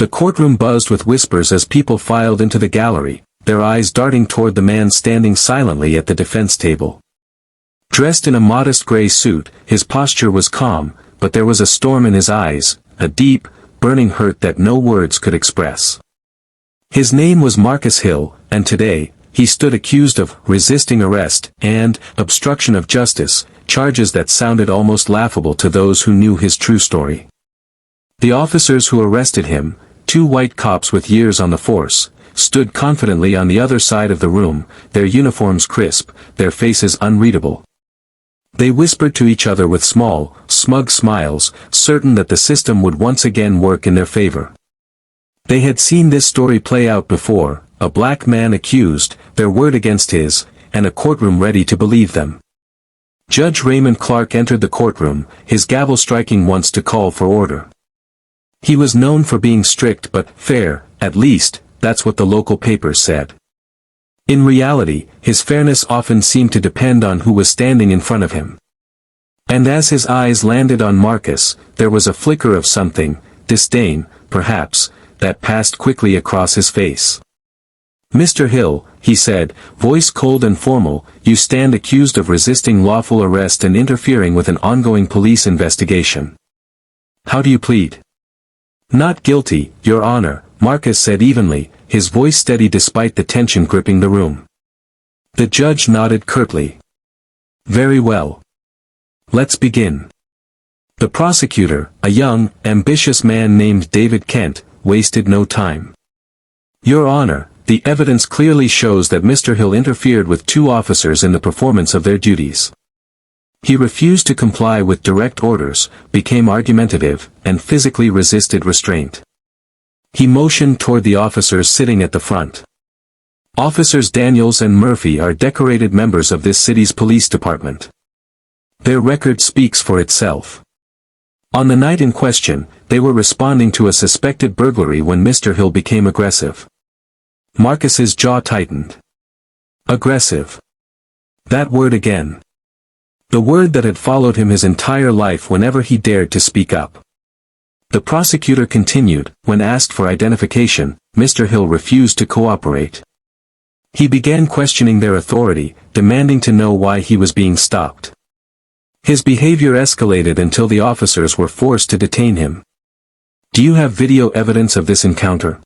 The courtroom buzzed with whispers as people filed into the gallery, their eyes darting toward the man standing silently at the defense table. Dressed in a modest gray suit, his posture was calm, but there was a storm in his eyes, a deep, burning hurt that no words could express. His name was Marcus Hill, and today, he stood accused of resisting arrest and obstruction of justice, charges that sounded almost laughable to those who knew his true story. The officers who arrested him, two white cops with years on the force, stood confidently on the other side of the room, their uniforms crisp, their faces unreadable. They whispered to each other with small, smug smiles, certain that the system would once again work in their favor. They had seen this story play out before, a black man accused, their word against his, and a courtroom ready to believe them. Judge Raymond Clark entered the courtroom, his gavel striking once to call for order. He was known for being strict but fair, at least, that's what the local papers said. In reality, his fairness often seemed to depend on who was standing in front of him. And as his eyes landed on Marcus, there was a flicker of something, disdain, perhaps, that passed quickly across his face. "Mr. Hill," he said, voice cold and formal, "you stand accused of resisting lawful arrest and interfering with an ongoing police investigation. How do you plead?" "Not guilty, Your Honor," Marcus said evenly, his voice steady despite the tension gripping the room. The judge nodded curtly. "Very well. Let's begin." The prosecutor, a young, ambitious man named David Kent, wasted no time. "Your Honor, the evidence clearly shows that Mr. Hill interfered with two officers in the performance of their duties. He refused to comply with direct orders, became argumentative, and physically resisted restraint. He motioned toward the officers sitting at the front. Officers Daniels and Murphy are decorated members of this city's police department. Their record speaks for itself. On the night in question, they were responding to a suspected burglary when Mr. Hill became aggressive. Marcus's jaw tightened. Aggressive. That word again. The word that had followed him his entire life whenever he dared to speak up. The prosecutor continued, when asked for identification, Mr. Hill refused to cooperate. He began questioning their authority, demanding to know why he was being stopped. His behavior escalated until the officers were forced to detain him. "Do you have video evidence of this encounter?"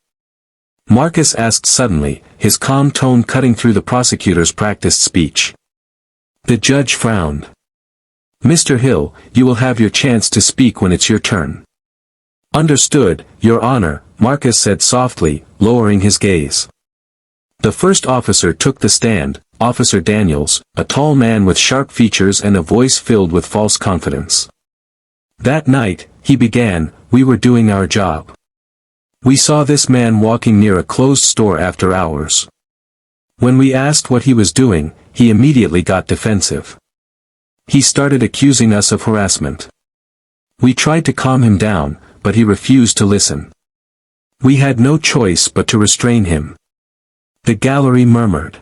Marcus asked suddenly, his calm tone cutting through the prosecutor's practiced speech. The judge frowned. "Mr. Hill, you will have your chance to speak when it's your turn." "Understood, Your Honor," Marcus said softly, lowering his gaze. The first officer took the stand, Officer Daniels, a tall man with sharp features and a voice filled with false confidence. "That night," he began, "we were doing our job. We saw this man walking near a closed store after hours. When we asked what he was doing, he immediately got defensive. He started accusing us of harassment. We tried to calm him down, but he refused to listen. We had no choice but to restrain him." The gallery murmured.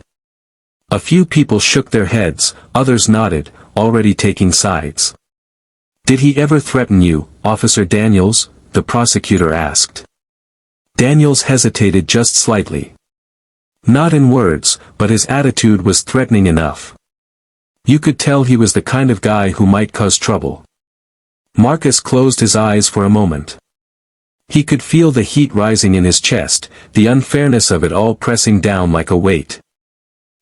A few people shook their heads, others nodded, already taking sides. "Did he ever threaten you, Officer Daniels?" the prosecutor asked. Daniels hesitated just slightly. "Not in words, but his attitude was threatening enough. You could tell he was the kind of guy who might cause trouble." Marcus closed his eyes for a moment. He could feel the heat rising in his chest, the unfairness of it all pressing down like a weight.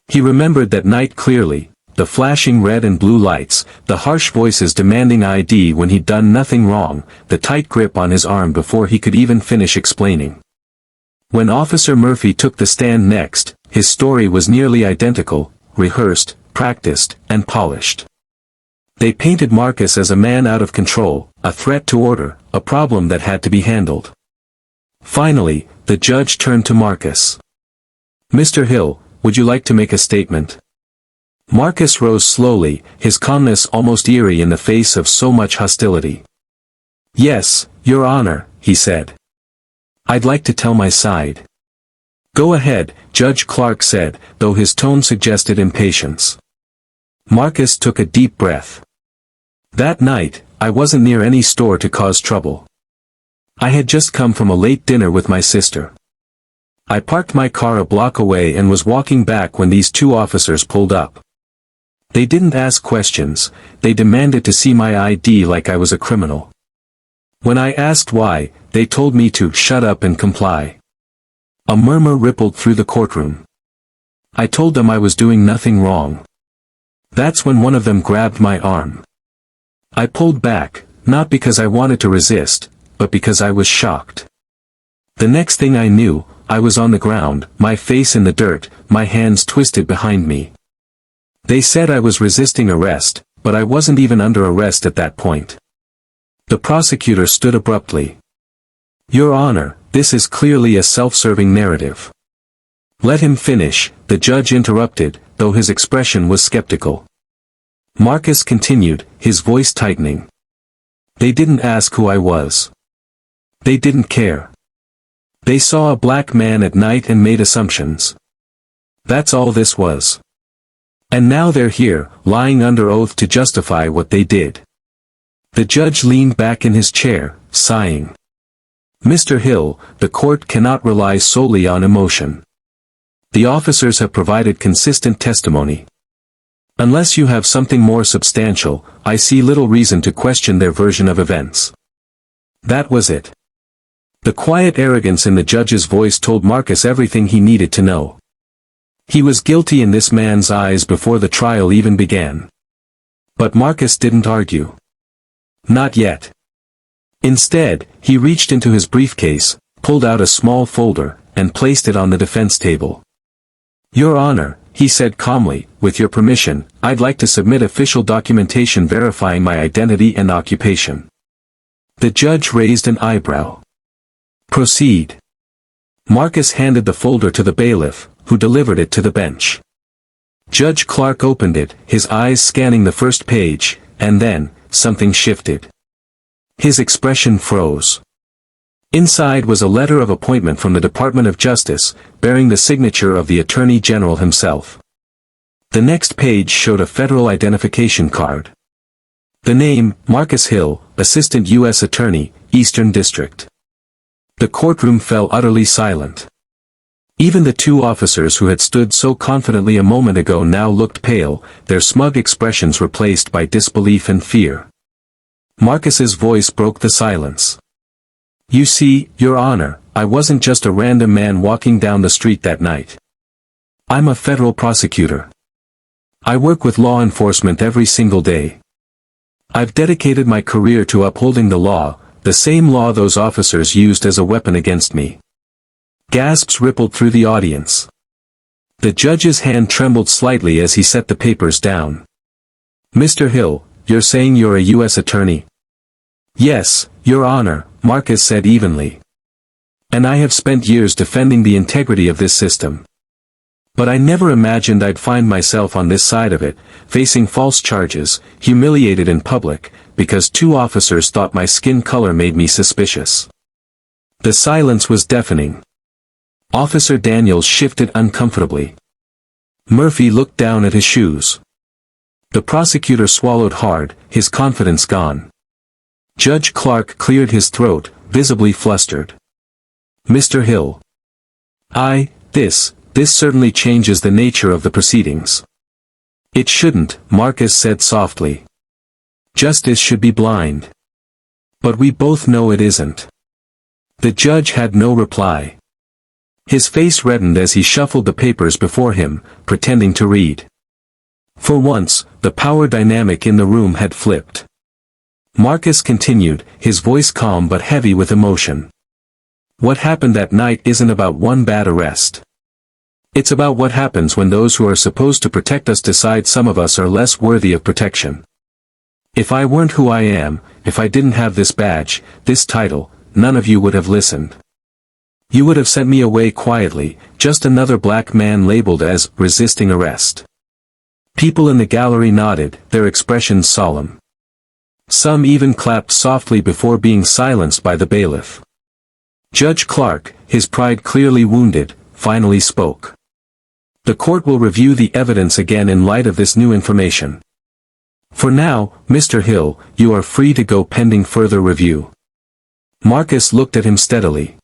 He remembered that night clearly, the flashing red and blue lights, the harsh voices demanding ID when he'd done nothing wrong, the tight grip on his arm before he could even finish explaining. When Officer Murphy took the stand next, his story was nearly identical, rehearsed, practiced, and polished. They painted Marcus as a man out of control, a threat to order, a problem that had to be handled. Finally, the judge turned to Marcus. "Mr. Hill, would you like to make a statement?" Marcus rose slowly, his calmness almost eerie in the face of so much hostility. "Yes, Your Honor," he said. "I'd like to tell my side." "Go ahead," Judge Clark said, though his tone suggested impatience. Marcus took a deep breath. "That night, I wasn't near any store to cause trouble. I had just come from a late dinner with my sister. I parked my car a block away and was walking back when these two officers pulled up. They didn't ask questions, they demanded to see my ID like I was a criminal. When I asked why, they told me to shut up and comply. A murmur rippled through the courtroom. I told them I was doing nothing wrong. That's when one of them grabbed my arm. I pulled back, not because I wanted to resist, but because I was shocked. The next thing I knew, I was on the ground, my face in the dirt, my hands twisted behind me. They said I was resisting arrest, but I wasn't even under arrest at that point. The prosecutor stood abruptly. Your Honor, this is clearly a self-serving narrative. Let him finish, the judge interrupted, though his expression was skeptical. Marcus continued, his voice tightening. They didn't ask who I was. They didn't care. They saw a black man at night and made assumptions. That's all this was. And now they're here, lying under oath to justify what they did. The judge leaned back in his chair, sighing. Mr. Hill, the court cannot rely solely on emotion. The officers have provided consistent testimony. Unless you have something more substantial, I see little reason to question their version of events. That was it. The quiet arrogance in the judge's voice told Marcus everything he needed to know. He was guilty in this man's eyes before the trial even began. But Marcus didn't argue. Not yet. Instead, he reached into his briefcase, pulled out a small folder, and placed it on the defense table. Your Honor, he said calmly, with your permission, I'd like to submit official documentation verifying my identity and occupation. The judge raised an eyebrow. Proceed. Marcus handed the folder to the bailiff, who delivered it to the bench. Judge Clark opened it, his eyes scanning the first page, and then, something shifted. His expression froze. Inside was a letter of appointment from the Department of Justice, bearing the signature of the Attorney General himself. The next page showed a federal identification card. The name, Marcus Hill, Assistant U.S. Attorney, Eastern District. The courtroom fell utterly silent. Even the two officers who had stood so confidently a moment ago now looked pale, their smug expressions replaced by disbelief and fear. Marcus's voice broke the silence. You see, Your Honor, I wasn't just a random man walking down the street that night. I'm a federal prosecutor. I work with law enforcement every single day. I've dedicated my career to upholding the law, the same law those officers used as a weapon against me. Gasps rippled through the audience. The judge's hand trembled slightly as he set the papers down. Mr. Hill, you're saying you're a U.S. attorney? Yes, Your Honor, Marcus said evenly. And I have spent years defending the integrity of this system. But I never imagined I'd find myself on this side of it, facing false charges, humiliated in public, because two officers thought my skin color made me suspicious. The silence was deafening. Officer Daniels shifted uncomfortably. Murphy looked down at his shoes. The prosecutor swallowed hard, his confidence gone. Judge Clark cleared his throat, visibly flustered. Mr. Hill. This certainly changes the nature of the proceedings. It shouldn't, Marcus said softly. Justice should be blind. But we both know it isn't. The judge had no reply. His face reddened as he shuffled the papers before him, pretending to read. For once, the power dynamic in the room had flipped. Marcus continued, his voice calm but heavy with emotion. What happened that night isn't about one bad arrest. It's about what happens when those who are supposed to protect us decide some of us are less worthy of protection. If I weren't who I am, if I didn't have this badge, this title, none of you would have listened. You would have sent me away quietly, just another black man labeled as resisting arrest. People in the gallery nodded, their expressions solemn. Some even clapped softly before being silenced by the bailiff. Judge Clark, his pride clearly wounded, finally spoke. The court will review the evidence again in light of this new information. For now, Mr. Hill, you are free to go pending further review. Marcus looked at him steadily.